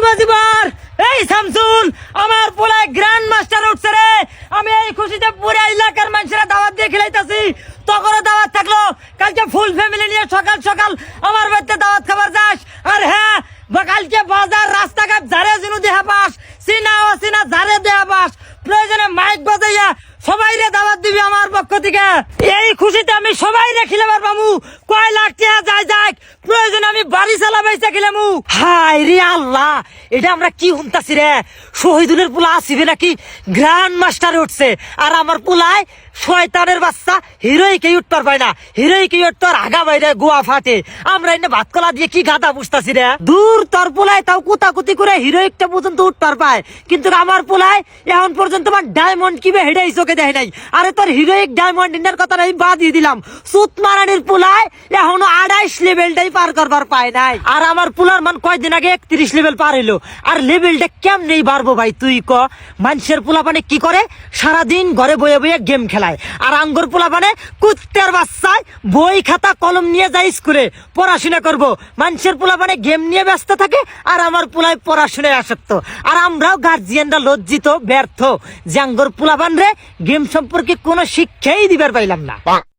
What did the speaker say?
বাজিবার এই শামসুল আমার পোলা গ্র্যান্ড মাস্টার উঠছে রে। আমি এই খুশিতে পুরো এলাকার মানুষেরা দাওয়াত দিয়ে খেলাইতাছি। তখনও দাওয়াত থাকলো, কালকে ফুল ফ্যামিলি নিয়ে সকাল সকাল আমার বাড়িতে দাওয়াত খাবার যাস। আর হ্যাঁ, কালকে বাজার রাস্তাঘাট যারে যেন দেহা পাস, চিনা অচিনা যারে দেহা পাস, প্রয়োজনে মাইক বাজাইয়া সবাই রে দাওয়াত দিবি আমার পক্ষ থেকে। এই খুশিতে আমি সবাই রে খিলাবার পামু। কয় লাখ টাকা যাই যাক, প্রয়োজনে আমি বাড়ি চালা বেচা খিলামু। হাই রে আল্লাহ, এটা আমরা কি শুনতাছি রে? শহীদুলের পোলা আসিবে নাকি গ্র্যান্ড মাস্টার উঠছে, আর আমার পোলায় শয়তানের বাচ্চা হিরোইকে উঠতে পায় না। হিরোইকে উঠতে আগা বাইরে গোয়া ফাটে। আমরা এনে ভাত কলা দিয়ে কি গাদা বুঝতাছি রে? দূর তোর পোলায় তাও কুতাকুতি করে হিরোইকটা পর্যন্ত উঠতে পায়, কিন্তু আমার পোলায় এখন পর্যন্ত আমার ডায়মন্ড কিবে হেডাই চোখে দেখে নাই। আরে তোর হিরোইক ডায়মন্ড ইন্ডার কথা আমি বাদ দিয়ে দিলাম। সুত মারানির পোলায় এখনো 28 লেভেলটাই পার করবার পায় নাই। আর আমার পোলার মান কয়দিন আগে 31 লেভেল পার হইলো। আর লেভেলটা কেমনেই বাড়বো ভাই তুই ক? মানুষের পোলা মানে কি করে? সারাদিন ঘরে বয়ে বয়ে গেম খেলায়। আর আঙ্গুর পোলা মানে কুত্তের বাচ্চায় বই খাতা কলম নিয়ে যাই স্কুলে পড়াশোনা করব। মানুষের পোলা মানে গেম নিয়ে ব্যস্ত থাকে, আর আমার পোলায় পড়াশোনায় আসক্ত। আর আমরাও গার্জিয়ানরা লজ্জিত, ব্যর্থ যে আঙ্গুর পোলা বান রে গেম সম্পর্কে কোনো শিক্ষাই দিবার পাইলাম না।